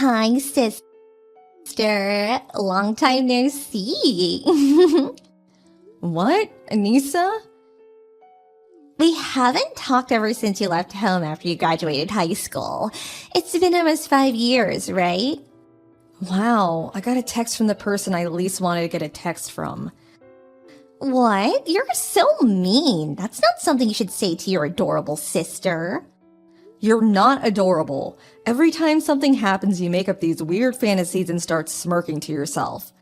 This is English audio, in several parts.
Hi, sister. Long time no see. What? Anissa? We haven't talked ever since you left home after you graduated high school. It's been almost 5 years, right? Wow, I got a text from the person I least wanted to get a text from. What? You're so mean. That's not something you should say to your adorable sister. You're not adorable. Every time something happens, you make up these weird fantasies and start smirking to yourself.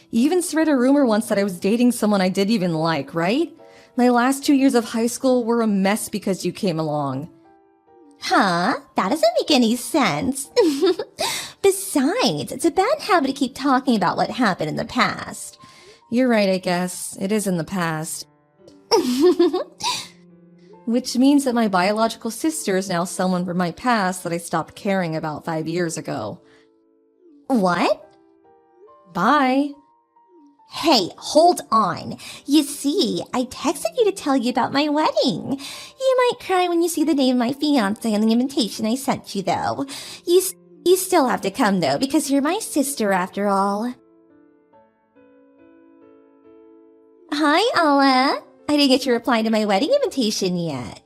You even spread a rumor once that I was dating someone I didn't even like, right? My last 2 years of high school were a mess because you came along. Huh? That doesn't make any sense. Besides, it's a bad habit to keep talking about what happened in the past. You're right, I guess. It is in the past. Which means that my biological sister is now someone from my past that I stopped caring about 5 years ago. What? Bye. Hey, hold on. You see, I texted you to tell you about my wedding. You might cry when you see the name of my fiancé on the invitation I sent you, though. You still have to come, though, because you're my sister after all. Hi, Alla. I didn't get your reply to my wedding invitation yet.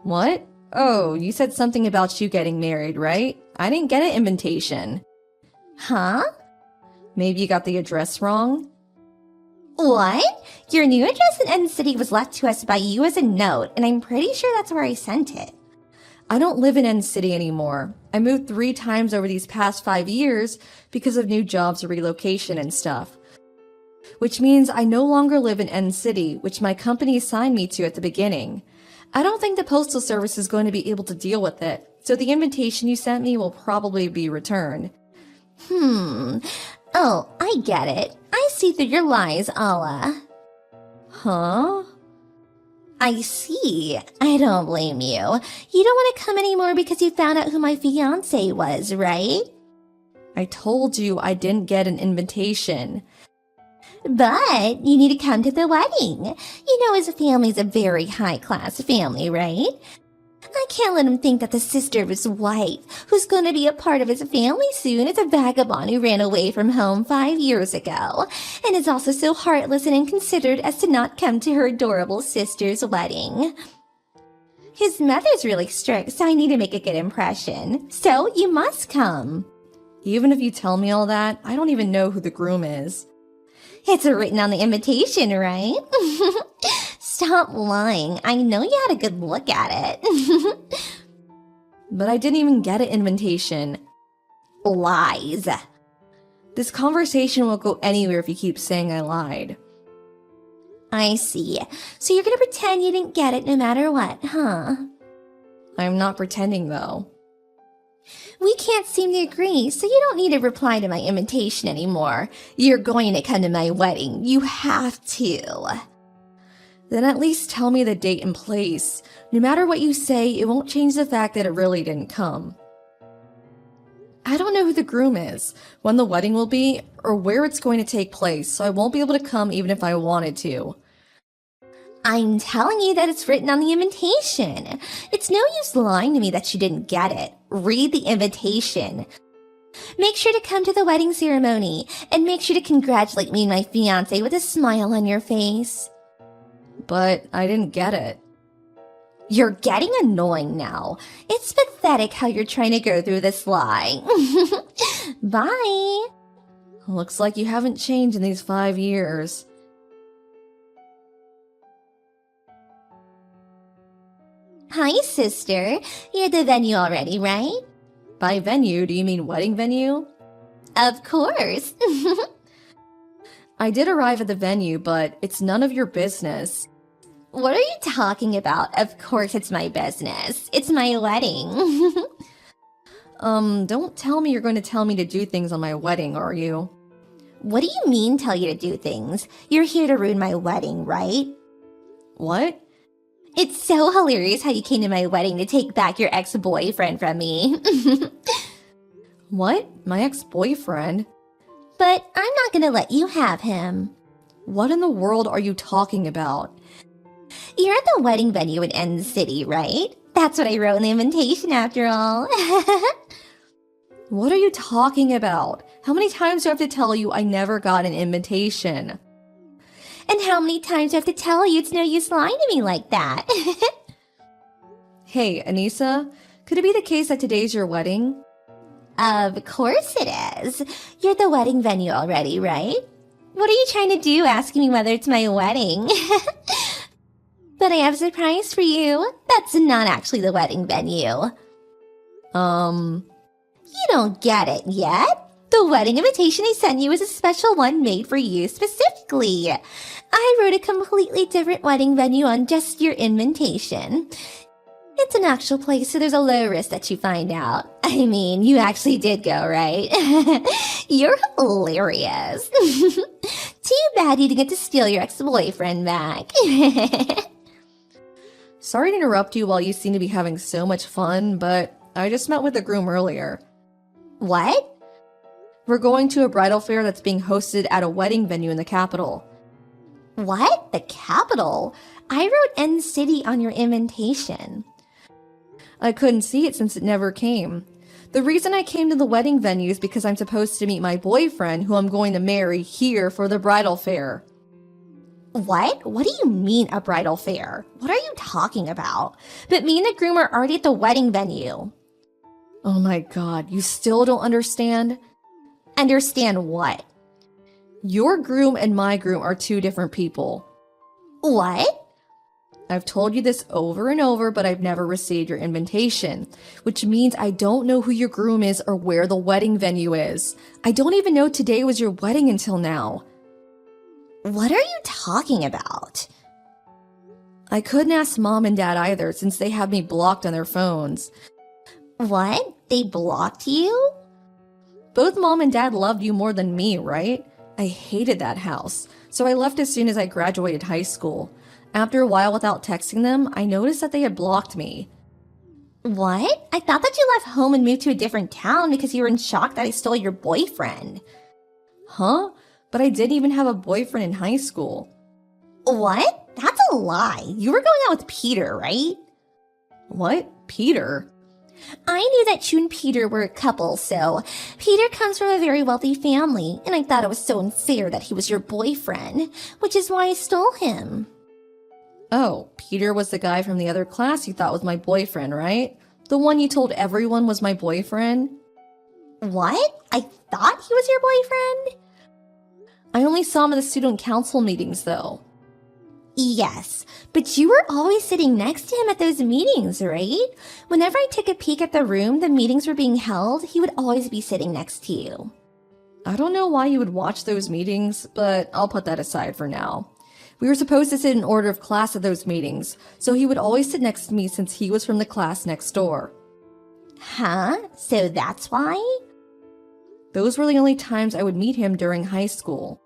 What? Oh, you said something about you getting married, right? I didn't get an invitation. Huh? Maybe you got the address wrong? What? Your new address in End City was left to us by you as a note, and I'm pretty sure that's where I sent it. I don't live in End City anymore. I moved 3 times over these past 5 years because of new jobs or relocation and stuff. Which means I no longer live in End City, which my company assigned me to at the beginning. I don't think the Postal Service is going to be able to deal with it, so the invitation you sent me will probably be returned. Oh, I get it. I see through your lies, Alla. Huh? I see. I don't blame you. You don't want to come anymore because you found out who my fiancé was, right? I told you I didn't get an invitation. But you need to come to the wedding. You know his family's a very high-class family, right? I can't let him think that the sister of his wife, who's going to be a part of his family soon, is a vagabond who ran away from home 5 years ago, and is also so heartless and inconsiderate as to not come to her adorable sister's wedding. His mother's really strict, so I need to make a good impression. So you must come. Even if you tell me all that, I don't even know who the groom is. It's written on the invitation, right? Stop lying. I know you had a good look at it. But I didn't even get an invitation. Lies. This conversation won't go anywhere if you keep saying I lied. I see. So you're gonna pretend you didn't get it no matter what, huh? I'm not pretending, though. We can't seem to agree, so you don't need to reply to my invitation anymore. You're going to come to my wedding. You have to. Then at least tell me the date and place. No matter what you say, it won't change the fact that it really didn't come. I don't know who the groom is, when the wedding will be, or where it's going to take place, so I won't be able to come even if I wanted to. I'm telling you that it's written on the invitation. It's no use lying to me that you didn't get it. Read the invitation. Make sure to come to the wedding ceremony, and make sure to congratulate me and my fiancé with a smile on your face. But I didn't get it. You're getting annoying now. It's pathetic how you're trying to go through this lie. Bye. Looks like you haven't changed in these 5 years. Hi, sister. You're at the venue already, right? By venue, do you mean wedding venue? Of course. I did arrive at the venue, but it's none of your business. What are you talking about? Of course it's my business. It's my wedding. Don't tell me you're going to tell me to do things on my wedding, are you? What do you mean tell you to do things? You're here to ruin my wedding, right? What? It's so hilarious how you came to my wedding to take back your ex-boyfriend from me. What? My ex-boyfriend? But I'm not gonna let you have him. What in the world are you talking about? You're at the wedding venue in End City, right? That's what I wrote in the invitation after all. What are you talking about? How many times do I have to tell you I never got an invitation? And how many times do I have to tell you it's no use lying to me like that? Hey, Anissa, could it be the case that today's your wedding? Of course it is. You're at the wedding venue already, right? What are you trying to do asking me whether it's my wedding? But I have a surprise for you. That's not actually the wedding venue. You don't get it yet? The wedding invitation I sent you is a special one made for you specifically. I wrote a completely different wedding venue on just your invitation. It's an actual place, so there's a low risk that you find out. I mean, you actually did go, right? You're hilarious. Too bad you didn't get to steal your ex-boyfriend back. Sorry to interrupt you while you seem to be having so much fun, but I just met with the groom earlier. What? We're going to a bridal fair that's being hosted at a wedding venue in the capital. What? The capital? I wrote N City on your invitation. I couldn't see it since it never came. The reason I came to the wedding venue is because I'm supposed to meet my boyfriend, who I'm going to marry, here for the bridal fair. What? What do you mean a bridal fair? What are you talking about? But me and the groom are already at the wedding venue. Oh my god, you still don't understand? Understand what? Your groom and my groom are two different people. What? I've told you this over and over, but I've never received your invitation, which means I don't know who your groom is or where the wedding venue is. I don't even know today was your wedding until now. What are you talking about? I couldn't ask mom and dad either since they have me blocked on their phones. What? They blocked you? Both mom and dad loved you more than me, right? I hated that house, so I left as soon as I graduated high school. After a while without texting them, I noticed that they had blocked me. What? I thought that you left home and moved to a different town because you were in shock that I stole your boyfriend. Huh? But I didn't even have a boyfriend in high school. What? That's a lie. You were going out with Peter, right? What? Peter? I knew that you and Peter were a couple, so Peter comes from a very wealthy family, and I thought it was so unfair that he was your boyfriend, which is why I stole him. Oh, Peter was the guy from the other class you thought was my boyfriend, right? The one you told everyone was my boyfriend? What? I thought he was your boyfriend? I only saw him at the student council meetings, though. Yes, but you were always sitting next to him at those meetings, right? Whenever I took a peek at the room the meetings were being held, he would always be sitting next to you. I don't know why you would watch those meetings, but I'll put that aside for now. We were supposed to sit in order of class at those meetings, so he would always sit next to me since he was from the class next door. Huh? So that's why? Those were the only times I would meet him during high school.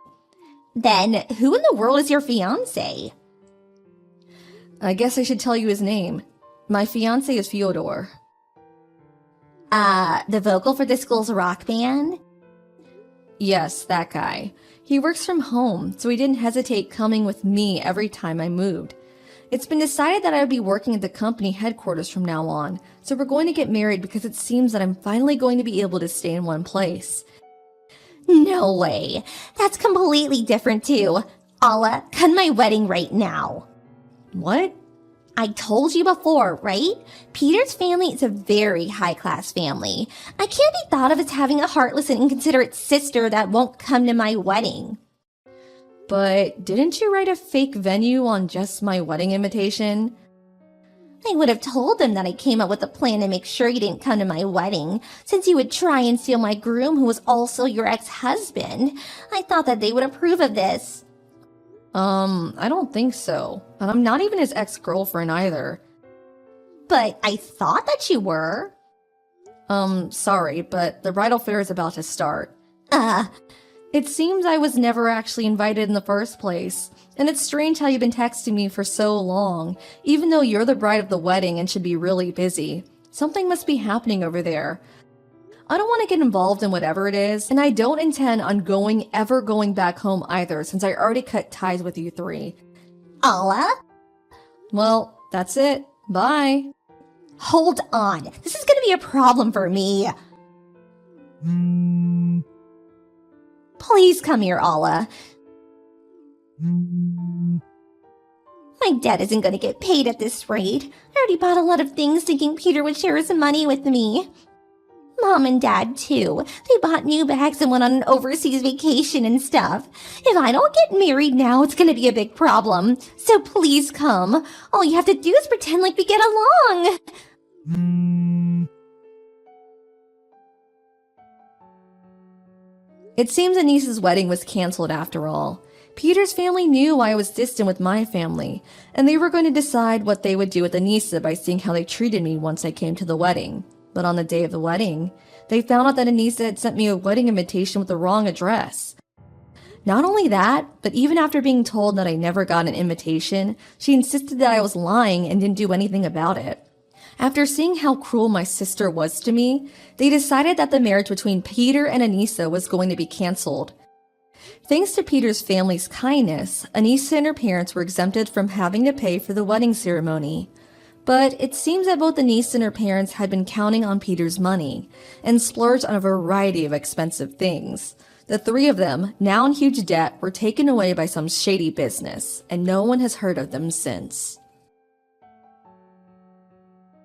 Then who in the world is your fiancé? I guess I should tell you his name. My fiancé is Fyodor. The vocal for the school's rock band? Yes, that guy. He works from home, so he didn't hesitate coming with me every time I moved. It's been decided that I would be working at the company headquarters from now on, so we're going to get married because it seems that I'm finally going to be able to stay in one place. No way. That's completely different too. Allah, cut my wedding right now. What? I told you before, right? Peter's family is a very high-class family. I can't be thought of as having a heartless and inconsiderate sister that won't come to my wedding. But didn't you write a fake venue on just my wedding invitation? I would have told them that I came up with a plan to make sure you didn't come to my wedding, since you would try and steal my groom who was also your ex-husband. I thought that they would approve of this. I don't think so. And I'm not even his ex-girlfriend either. But I thought that you were. Sorry, but the bridal fair is about to start. Uh, It seems I was never actually invited in the first place, and it's strange how you've been texting me for so long, even though you're the bride of the wedding and should be really busy. Something must be happening over there. I don't want to get involved in whatever it is, and I don't intend on ever going back home either, since I already cut ties with you three. Allah? Well, that's it. Bye. Hold on. This is gonna be a problem for me. Please come here, Allah. My dad isn't going to get paid at this rate. I already bought a lot of things thinking Peter would share his money with me. Mom and Dad, too. They bought new bags and went on an overseas vacation and stuff. If I don't get married now, it's going to be a big problem. So please come. All you have to do is pretend like we get along. It seems Anissa's wedding was canceled after all. Peter's family knew I was distant with my family, and they were going to decide what they would do with Anissa by seeing how they treated me once I came to the wedding. But on the day of the wedding, they found out that Anissa had sent me a wedding invitation with the wrong address. Not only that, but even after being told that I never got an invitation, she insisted that I was lying and didn't do anything about it. After seeing how cruel my sister was to me, they decided that the marriage between Peter and Anissa was going to be canceled. Thanks to Peter's family's kindness, Anissa and her parents were exempted from having to pay for the wedding ceremony. But it seems that both Anissa and her parents had been counting on Peter's money and splurged on a variety of expensive things. The three of them, now in huge debt, were taken away by some shady business, and no one has heard of them since.